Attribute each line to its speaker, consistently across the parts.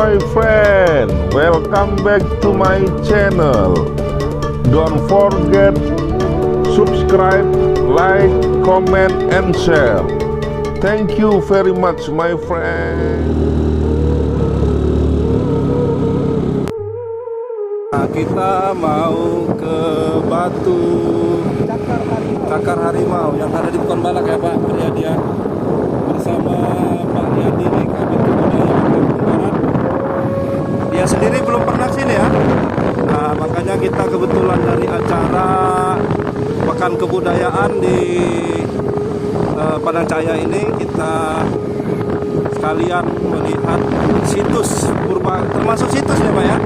Speaker 1: my friend, welcome back to my channel. Don't forget subscribe, like, comment, and share. Thank you very much my friend.
Speaker 2: Nah, kita mau ke Batu Cakar Harimau yang ada di Pekanbadak ya Pak Riyadi ya, bersama Pak Riyadi di Kabin Kebudayaan Lampung Barat. Dia sendiri belum pernah sini ya. Nah, makanya kita kebetulan dari acara Pekan Kebudayaan di Padang Cahaya ini kita sekalian melihat situs purba, termasuk situs ya Pak ya,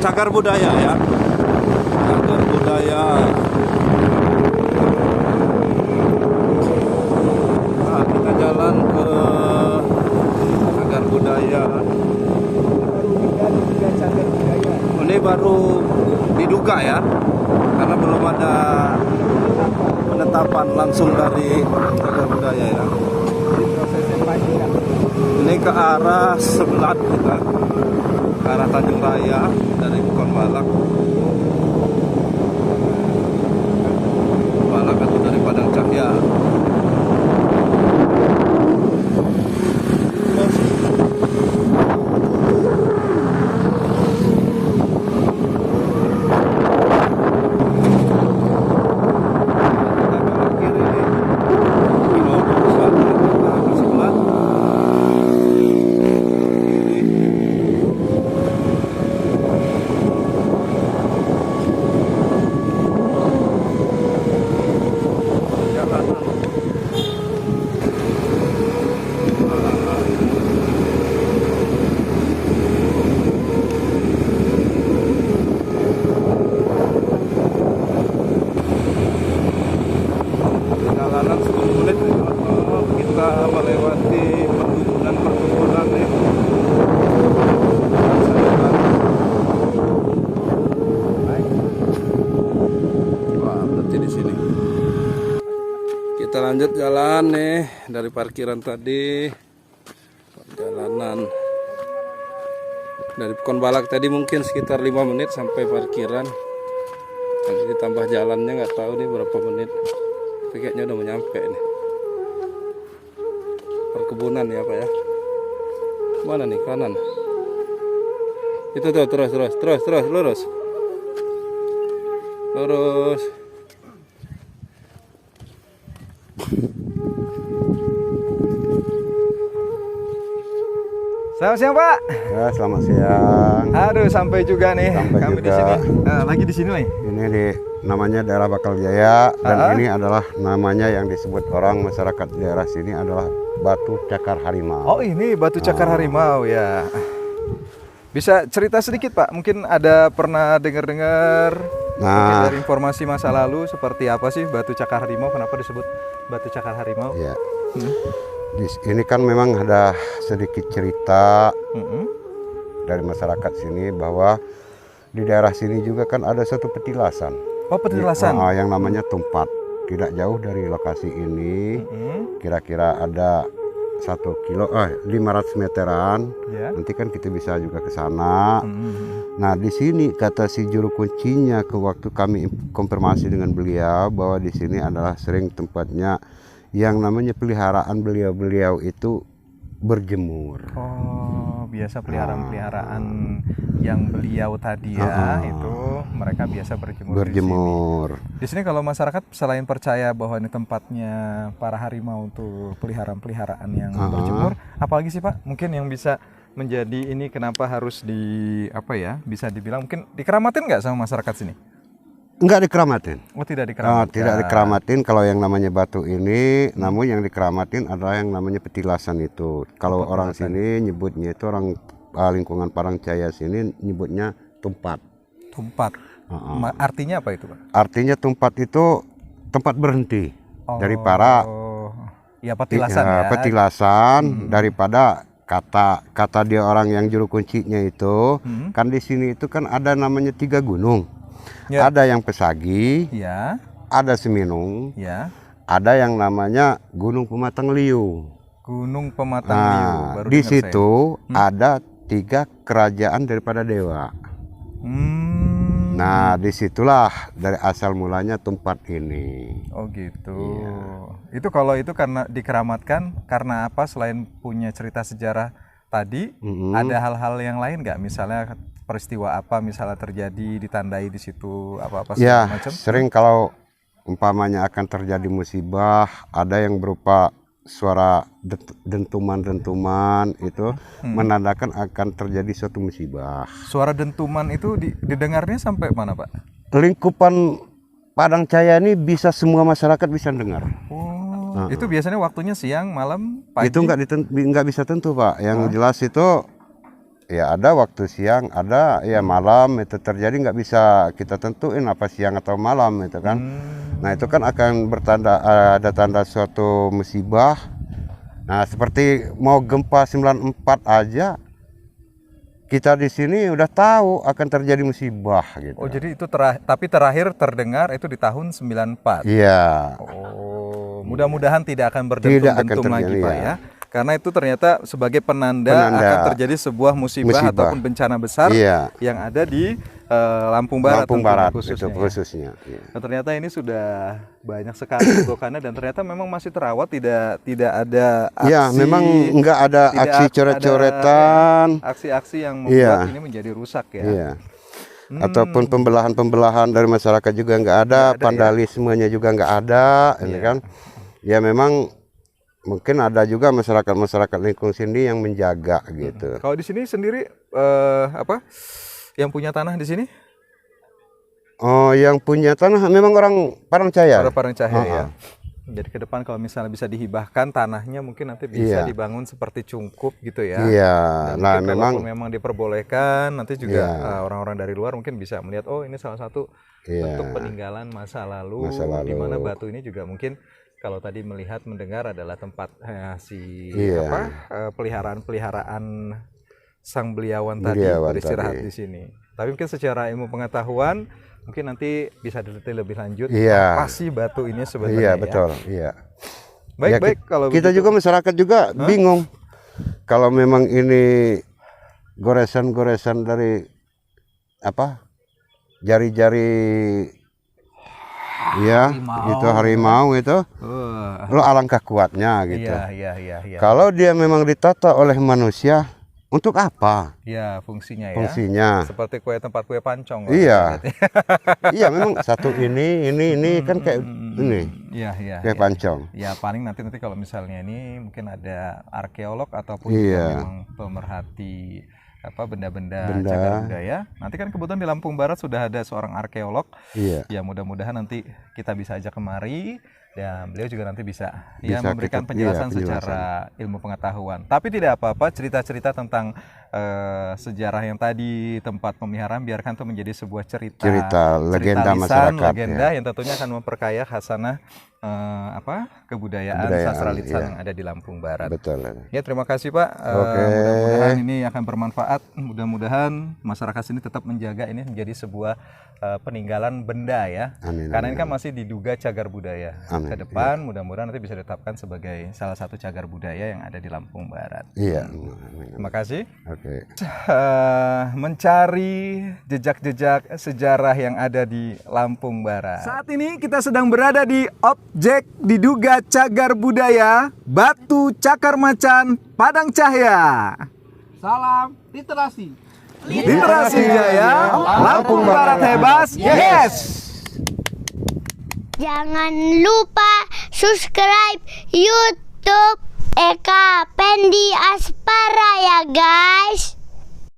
Speaker 2: cagar budaya ya, cagar budaya. Nah, kita jalan ke cagar budaya. Ini baru diduga ya, karena belum ada penetapan langsung dari cagar budaya ya. Ini ke arah sebelah kita, ke arah Tanjung Raya dari Pekanbadak. Pekanbadak atau dari Padang Cahaya. Melewati perkebunan nih. Wah, berarti di sini. Kita lanjut jalan nih dari parkiran tadi. Perjalanan dari Pekanbadak tadi mungkin sekitar 5 menit sampai parkiran. Nanti ditambah jalannya nggak tahu nih berapa menit. Tapi kayaknya udah nyampe nih. Perkebunan ya Pak ya. Mana nih kanan? Itu tuh terus lurus.
Speaker 3: Selamat siang Pak.
Speaker 4: Ya, selamat siang.
Speaker 3: Aduh, sampai juga nih.
Speaker 4: Sampai
Speaker 3: kami
Speaker 4: juga.
Speaker 3: di sini. Lagi di sini nih.
Speaker 4: Ini namanya daerah Bakal Jaya dan ini adalah namanya yang disebut orang masyarakat daerah sini adalah Batu Cakar Harimau.
Speaker 3: Oh, ini Batu Cakar Harimau ya. Bisa cerita sedikit Pak? Mungkin ada pernah dengar
Speaker 4: Nah,
Speaker 3: dari informasi masa lalu seperti apa sih Batu Cakar Harimau? Kenapa disebut Batu Cakar Harimau?
Speaker 4: ya. Ini kan memang ada sedikit cerita dari masyarakat sini bahwa di daerah sini juga kan ada satu petilasan.
Speaker 3: Oh, petilasan.
Speaker 4: Yang namanya Tumpat. Tidak jauh dari lokasi ini. Kira-kira ada 500 meteran.
Speaker 3: Ya.
Speaker 4: Nanti kan kita bisa juga ke sana. Nah, di sini kata si juru kuncinya ke waktu kami konfirmasi dengan beliau bahwa di sini adalah sering tempatnya yang namanya peliharaan beliau-beliau itu berjemur.
Speaker 3: Oh, biasa peliharaan yang beliau tadi ya, itu mereka biasa berjemur. Di sini kalau masyarakat selain percaya bahwa ini tempatnya para harimau untuk peliharaan yang berjemur, apalagi sih Pak? Mungkin yang bisa menjadi ini kenapa harus bisa dibilang mungkin dikeramatin nggak sama masyarakat sini?
Speaker 4: Enggak dikeramatin.
Speaker 3: Oh, tidak dikeramatin.
Speaker 4: Tidak dikeramatin kalau yang namanya batu ini, namun yang dikeramatin adalah yang namanya petilasan itu. Kalau orang sini nyebutnya itu orang lingkungan Padang Cahaya sini nyebutnya tumpat.
Speaker 3: Tumpat. Artinya apa itu Pak?
Speaker 4: Artinya tumpat itu tempat berhenti dari para
Speaker 3: petilasan
Speaker 4: petilasan daripada kata dia orang yang juru kuncinya itu kan di sini itu kan ada namanya 3 gunung. Ya. Ada yang Pesagi, ya. Ada Seminung, ya. Ada yang namanya Gunung Pematang Liu.
Speaker 3: Gunung Pematang Liu.
Speaker 4: Nah,
Speaker 3: Baru
Speaker 4: di
Speaker 3: dengar saya.
Speaker 4: situ ada 3 kerajaan daripada dewa. Nah, disitulah dari asal mulanya tempat ini.
Speaker 3: Oh gitu. Itu kalau itu karena dikeramatkan karena apa? Selain punya cerita sejarah tadi, ada hal-hal yang lain nggak? Misalnya peristiwa apa misalnya terjadi ditandai di situ apa-apa segala macam?
Speaker 4: Sering kalau umpamanya akan terjadi musibah, ada yang berupa suara dentuman-dentuman itu menandakan akan terjadi suatu musibah.
Speaker 3: Suara dentuman itu didengarnya sampai mana, Pak?
Speaker 4: Lingkupan Padang Cahaya ini bisa semua masyarakat bisa dengar.
Speaker 3: Oh, itu biasanya waktunya siang, malam, pagi?
Speaker 4: Itu nggak bisa tentu, Pak. Yang jelas itu ya ada waktu siang, ada ya malam, itu terjadi nggak bisa kita tentuin apa siang atau malam itu kan. Nah itu kan akan bertanda ada tanda suatu musibah. Nah seperti mau gempa 94 aja kita di sini udah tahu akan terjadi musibah gitu.
Speaker 3: Oh jadi itu tapi terakhir terdengar itu di tahun 94.
Speaker 4: Iya.
Speaker 3: Oh mudah-mudahan tidak akan berdentum-dentum lagi Pak ya. Karena itu ternyata sebagai penanda akan terjadi sebuah musibah ataupun bencana besar yang ada di Lampung Barat,
Speaker 4: khususnya.
Speaker 3: Iya. Nah, ternyata ini sudah banyak sekali gokannya dan ternyata memang masih terawat, tidak ada aksi.
Speaker 4: Ya, memang nggak ada aksi coret-coretan,
Speaker 3: aksi-aksi yang membuat ini menjadi rusak ya.
Speaker 4: Iya. Ataupun pembelahan-pembelahan dari masyarakat juga nggak ada, vandalismenya juga nggak ada, ini kan. Ya memang mungkin ada juga masyarakat lingkungan sini yang menjaga gitu.
Speaker 3: Kalau di sini sendiri apa? Yang punya tanah di sini?
Speaker 4: Oh, yang punya tanah memang orang Padang Cahaya.
Speaker 3: Orang Padang Cahaya ya. Jadi ke depan kalau misalnya bisa dihibahkan tanahnya mungkin nanti bisa dibangun seperti cungkup gitu ya.
Speaker 4: Iya.
Speaker 3: Nah, memang diperbolehkan nanti juga orang-orang dari luar mungkin bisa melihat oh ini salah satu bentuk peninggalan masa lalu. Di mana batu ini juga mungkin kalau tadi melihat mendengar adalah tempat peliharaan sang beliawan tadi beristirahat di sini. Tapi mungkin secara ilmu pengetahuan mungkin nanti bisa diteliti lebih lanjut apa sih batu ini sebenarnya.
Speaker 4: Iya betul. Iya.
Speaker 3: Baik kalau
Speaker 4: kita juga masyarakat juga bingung kalau memang ini goresan-goresan dari apa jari-jari harimau itu lo alangkah kuatnya gitu.
Speaker 3: Iya.
Speaker 4: Kalau dia memang ditata oleh manusia untuk apa?
Speaker 3: Ya fungsinya. Seperti tempat kue pancong.
Speaker 4: Iya. Iya memang satu ini kan kayak ini.
Speaker 3: Iya.
Speaker 4: Kayak pancong.
Speaker 3: Ya paling nanti kalau misalnya ini mungkin ada arkeolog ataupun memang pemerhati benda-benda cagar budaya. Nanti kan kebetulan di Lampung Barat sudah ada seorang arkeolog. Iya. Ya mudah-mudahan nanti kita bisa ajak kemari. Ya, beliau juga nanti bisa memberikan penjelasan secara ilmu pengetahuan. Tapi tidak apa-apa, cerita-cerita tentang sejarah yang tadi tempat pemeliharaan biarkan itu menjadi sebuah cerita
Speaker 4: legenda
Speaker 3: lisan,
Speaker 4: masyarakat,
Speaker 3: legenda yang tentunya akan memperkaya khasanah kebudayaan sastra lisan yang ada di Lampung Barat.
Speaker 4: Betul.
Speaker 3: Ya, terima kasih Pak. Mudah-mudahan ini akan bermanfaat. Mudah-mudahan masyarakat sini tetap menjaga ini menjadi sebuah peninggalan benda ya.
Speaker 4: Amin,
Speaker 3: karena ini kan masih diduga cagar budaya.
Speaker 4: Amin.
Speaker 3: Ke depan mudah-mudahan nanti bisa ditetapkan sebagai salah satu cagar budaya yang ada di Lampung Barat.
Speaker 4: Iya.
Speaker 3: Terima kasih.
Speaker 4: Oke.
Speaker 3: Mencari jejak-jejak sejarah yang ada di Lampung Barat. Saat ini kita sedang berada di objek diduga cagar budaya Batu Cakar Macan Padang Cahaya.
Speaker 5: Salam literasi.
Speaker 3: Literasi Jaya, Lampung Barat Hebas, yes!
Speaker 6: Jangan lupa subscribe YouTube Eka Pendi Aspara ya guys.